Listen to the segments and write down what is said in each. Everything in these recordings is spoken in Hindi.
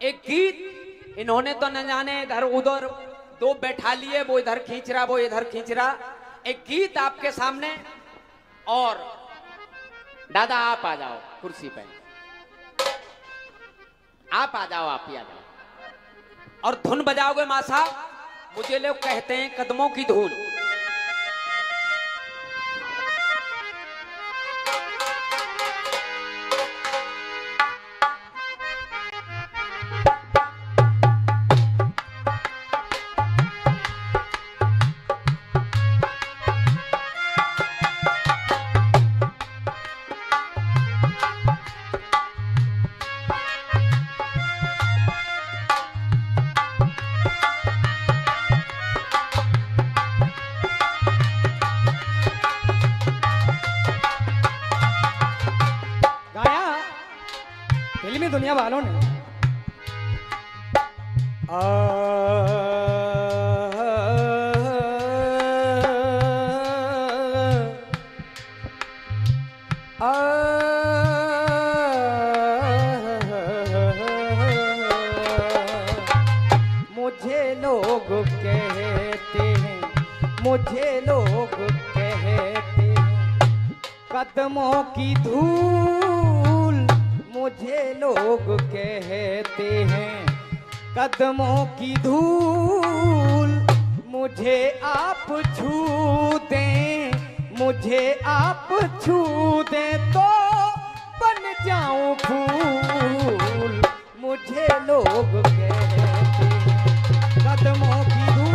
एक गीत इन्होंने तो न जाने इधर उधर दो बैठा लिए, वो इधर खींच रहा वो इधर खींच रहा। एक गीत आपके सामने, और दादा आप आ जाओ कुर्सी पे, आप आ जाओ, आप ही आ जाओ और धुन बजाओगे मां साहब। मुझे लोग कहते हैं कदमों की धुन। फिल्मी दुनिया वालों ने मुझे लोग कहते हैं, मुझे लोग कहते हैं कदमों की धूल, मुझे लोग कहते हैं कदमों की धूल। मुझे आप छू दें, मुझे आप छू दें तो बन जाऊं फूल। मुझे लोग कहते हैं कदमों की धूल।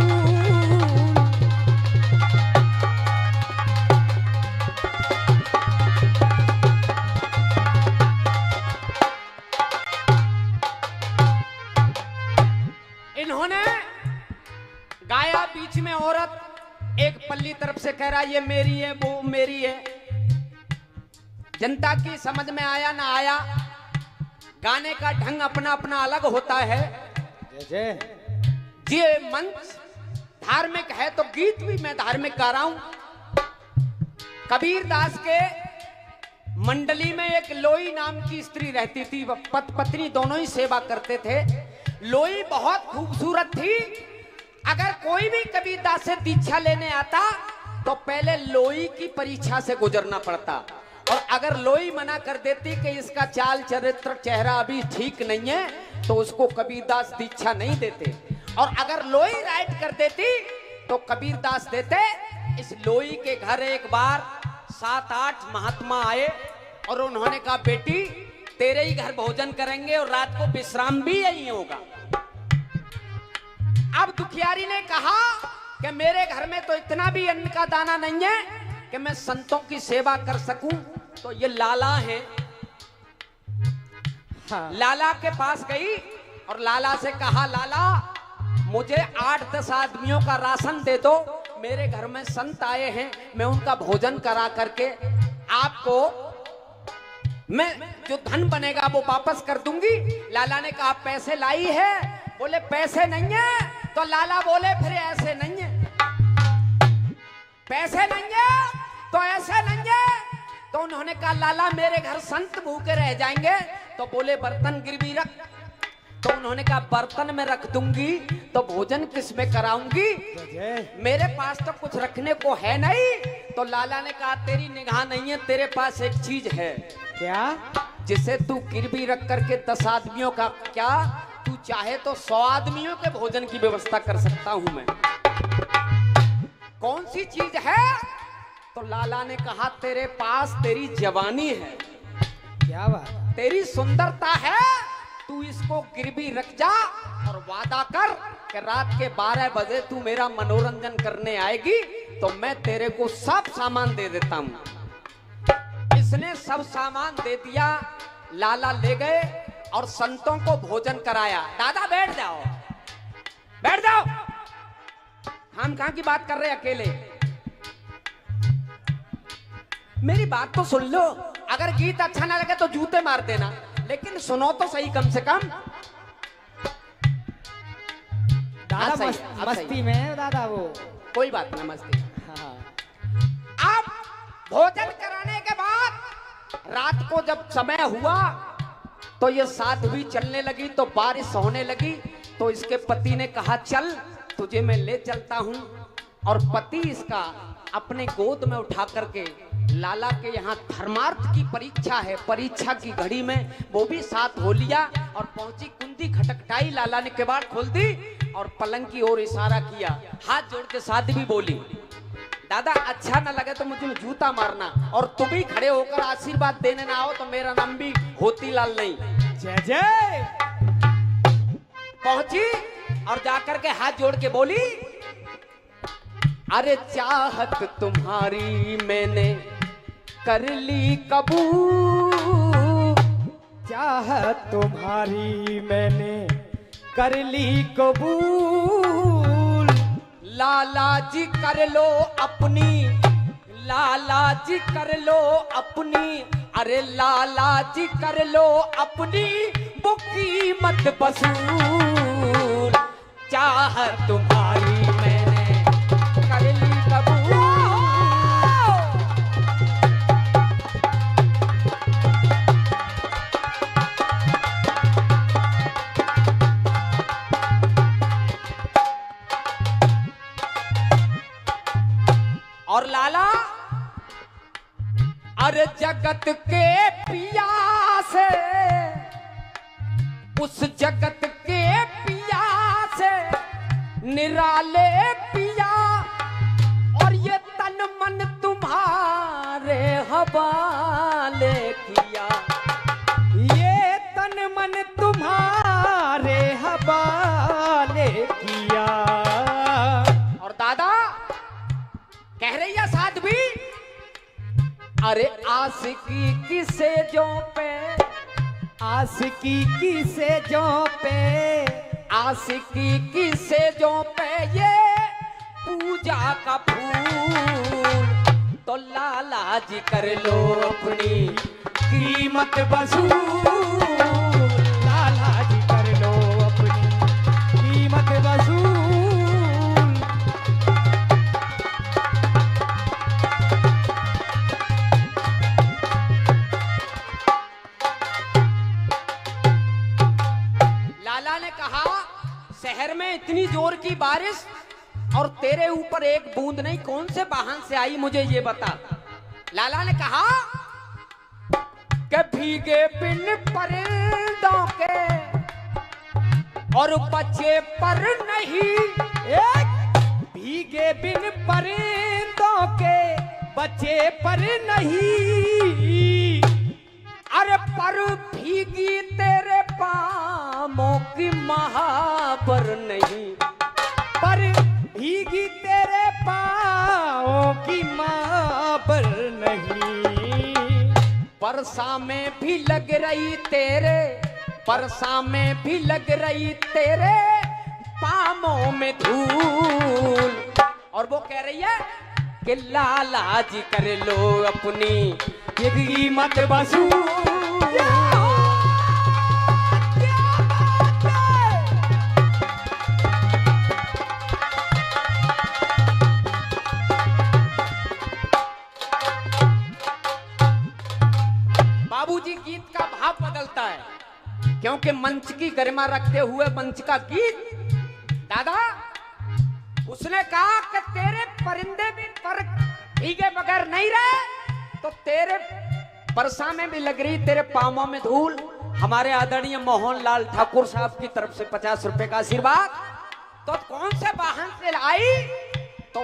इन्होंने गाया, बीच में औरत एक पल्ली तरफ से कह रहा ये मेरी है वो मेरी है। जनता की समझ में आया ना आया, गाने का ढंग अपना अपना अलग होता है। ये मंच धार्मिक है तो गीत भी मैं धार्मिक गा रहा हूं। कबीर दास के मंडली में एक लोई नाम की स्त्री रहती थी, पत्नी दोनों ही सेवा करते थे। लोई बहुत खूबसूरत थी। अगर कोई भी कबीर दास से दीक्षा लेने आता तो पहले लोई की परीक्षा से गुजरना पड़ता, और अगर लोई मना कर देती कि इसका चाल चरित्र चेहरा अभी ठीक नहीं है तो उसको कबीर दास दीक्षा नहीं देते। और अगर लोई राइट कर देती तो कबीर दास देते। इस लोई के घर एक बार 7-8 महात्मा आए और उन्होंने कहा बेटी तेरे ही घर भोजन करेंगे और रात को विश्राम भी यही होगा। अब दुखियारी ने कहा कि मेरे घर में तो इतना भी अन्न का दाना नहीं है कि मैं संतों की सेवा कर सकूं। तो ये लाला है, हाँ। लाला के पास गई और लाला से कहा लाला मुझे 8-10 आदमियों का राशन दे दो, मेरे घर में संत आए हैं, मैं उनका भोजन करा करके आपको मैं जो धन बनेगा वो वापस कर दूंगी। लाला ने कहा पैसे लाई है? बोले पैसे नहीं है। तो लाला बोले फिर ऐसे नहीं है, पैसे नहीं है तो ऐसे नहीं है। तो उन्होंने कहा लाला मेरे घर संत भूखे रह जाएंगे। तो बोले बर्तन गिरवी रख। तो उन्होंने कहा बर्तन में रख दूंगी तो भोजन किस में कराऊंगी, मेरे पास तो कुछ रखने को है नहीं। तो लाला ने कहा तेरी निगाह नहीं है, तेरे पास एक चीज है। क्या? जिसे तू गिरवी रख करके 10 आदमियों का, क्या तू चाहे तो 100 आदमियों के भोजन की व्यवस्था कर सकता हूं मैं। कौन सी चीज है? तो लाला ने कहा तेरे पास तेरी जवानी है। क्या बात? तेरी सुंदरता है, तू इसको गिरवी रख जा और वादा कर कि रात के 12 बजे तू मेरा मनोरंजन करने आएगी तो मैं तेरे को सब सामान दे देता हूं। इसने सब सामान दे दिया। लाला ले गए और संतों को भोजन कराया। दादा बैठ जाओ, बैठ जाओ, हम कहां की बात कर रहे हैं अकेले। मेरी बात तो सुन लो। अगर गीत अच्छा ना लगे तो जूते मार देना, लेकिन सुनो तो सही कम से कम। दादा मस्ती में है दादा, वो कोई बात ना, मस्ती। हाँ। अब भोजन कराने के बाद रात को जब समय हुआ तो ये साध्वी चलने लगी तो बारिश होने लगी। तो इसके पति ने कहा चल तुझे मैं ले चलता हूं। और पति इसका अपने गोद में उठा करके लाला के यहाँ धर्मार्थ की परीक्षा है, परीक्षा की घड़ी में वो भी साथ हो लिया और पहुंची। कुंदी खटखटाई, लाला ने किवाड़ खोल दी और पलंग की ओर इशारा किया। हाथ जोड़ के साध्वी बोली दादा अच्छा ना लगे तो मुझे जूता मारना, और तुम भी खड़े होकर आशीर्वाद देने ना आओ तो मेरा नाम भी होतीलाल नहीं। जय जय। पहुंची और जाकर के हाथ जोड़ के बोली अरे चाहत तुम्हारी मैंने कर ली कबूल, चाहत तुम्हारी मैंने कर ली कबूल। लाला जी कर लो अपनी, लाला जी कर लो अपनी, अरे लाला जी कर लो अपनी वो कीमत वसूल। चाहत तुम्हारी मैंने कर ली कबूल। और लाला अरे जगत के पिया से, उस जगत के पिया से निराले पिया, और ये तन मन तुम्हारे हवाले किया, ये तन मन तुम्हारे हवाले किया। और दादा कह रही है साध्वी अरे आशिकी की सेजों पे, आशिकी की सेजों पे, आशिकी की सेजों पे ये पूजा का फूल। तो लाला जी कर लो अपनी कीमत वसूल, लाला जी कर लो अपनी कीमत वसूल। लाला ने कहा शहर में इतनी जोर की बारिश और तेरे ऊपर एक बूंद नहीं, कौन से वाहन से आई मुझे ये बता। लाला ने कहा कि भीगे बिन परिंदों के और बच्चे पर नहीं, एक भीगे बिन परिंदों के बच्चे पर नहीं, अरे पर भीगी तेरे पामों की महाबर नहीं, पर भीगी तेरे पाँव की माँ पर नहीं। परसा में भी लग रही तेरे, परसा में भी लग रही तेरे पामों में धूल। और वो कह रही है कि लाला जी कर लो अपनी ये कीमत वसूल। बाबूजी गीत का भाव बदलता है क्योंकि मंच की गरिमा रखते हुए मंच का गीत। दादा उसने कहा कि तेरे परिंदे भी पर भीगे बगैर नहीं रहे, तो तेरे परसा में भी लग रही तेरे पाँवों में धूल। हमारे आदरणीय मोहन लाल ठाकुर साहब की तरफ से 50 रुपए का आशीर्वाद। तो कौन से वाहन से आई, तो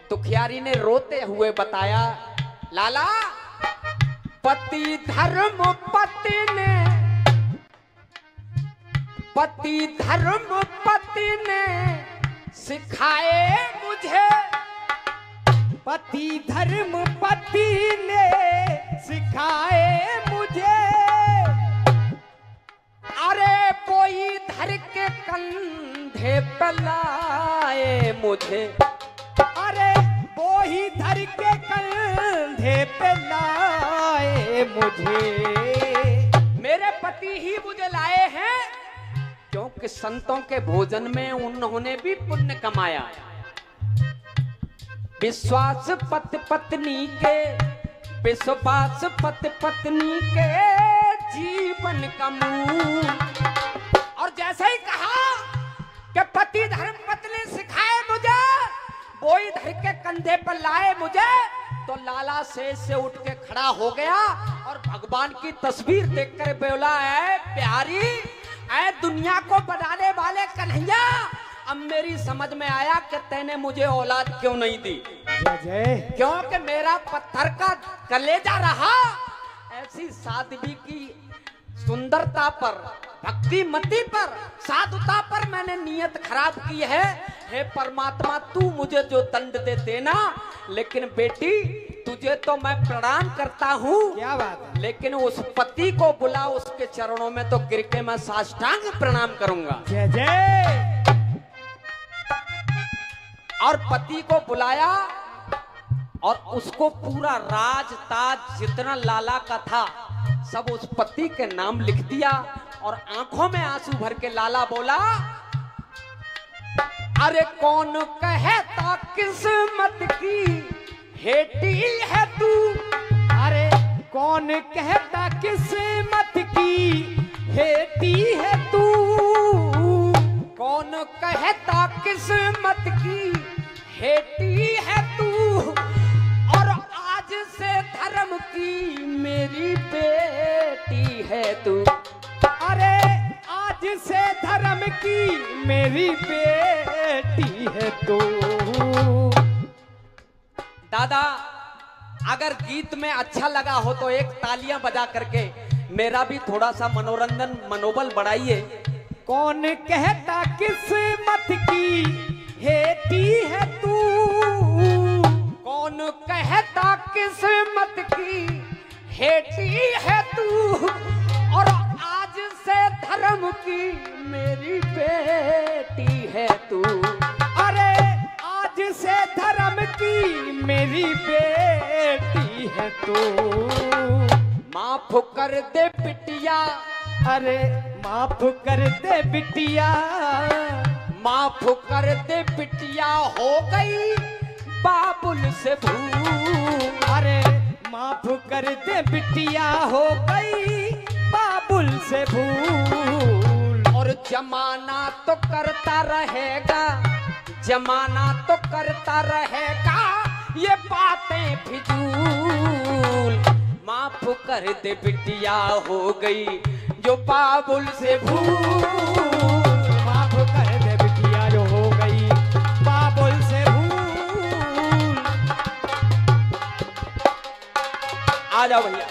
दुखियारी ने रोते हुए बताया लाला पति धर्म पति ने, पति धर्म पति ने सिखाए मुझे, पति धर्म पति ने सिखाए मुझे, अरे कोई धर के कंधे पे लाए मुझे, अरे वो ही धर के कंधे पे लाए मुझे। मेरे पति ही मुझे लाए हैं क्योंकि संतों के भोजन में उन्होंने भी पुण्य कमाया। विश्वास पति पत्नी के, विश्वास पति पत्नी के जीवन का मूल। और जैसे ही कहा कि पति धर्म पत्नी सिखाए मुझे, बोई धर के कंधे पर लाए मुझे, तो लाला शेष से उठ के खड़ा हो गया और भगवान की तस्वीर देखकर बोला, है प्यारी, ऐ दुनिया को बनाने वाले कन्हैया, अब मेरी समझ में आया कि तैने मुझे औलाद क्यों नहीं दी। जय जय। क्योंकि मेरा पत्थर का कलेजा रहा। ऐसी सादगी की सुंदरता पर, भक्ति मति पर, साधुता पर मैंने नियत खराब की है। हे परमात्मा, तू मुझे जो दंड दे देना, लेकिन बेटी तुझे तो मैं प्रणाम करता हूँ। क्या बात है। लेकिन उस पति को बुला, उसके चरणों में तो गिर के मैं साष्टांग प्रणाम करूंगा। जय जय। और पति को बुलाया और उसको पूरा राज ताज जितना लाला का था सब उस पति के नाम लिख दिया। और आंखों में आंसू भर के लाला बोला, अरे कौन कहता किस्मत की हेटी है तू। अरे कौन कहता किस्मत की हेटी है तू। कौन कहता किस्मत की हेटी है तू। और आज से धर्म की मेरी बेटी है तू। अरे आज से धर्म की मेरी बेटी है तू। दादा, अगर गीत में अच्छा लगा हो तो एक तालियां बजा करके मेरा भी थोड़ा सा मनोरंजन मनोबल बढ़ाइए। कौन कहता किस्मत की हेती है तू। कौन कहता किस्मत की हेती है तू। और आज से धर्म की मेरी बेटी है तू। अरे आज से धर्म की मेरी बेटी है तू। माफ कर दे बिटिया, अरे माफ कर दे बिटिया। माफ कर दे बिटिया, हो गई बाबुल से भूल। अरे माफ कर दे बिटिया, हो गई बाबुल से भूल। और जमाना तो करता रहेगा, जमाना तो करता रहेगा ये बातें फिजूल। माफ कर दे बिटिया, हो गई जो बाबुल से भूल। माफ कर दे बिटिया, जो हो गई बाबुल से भूल। आ जाओ भैया।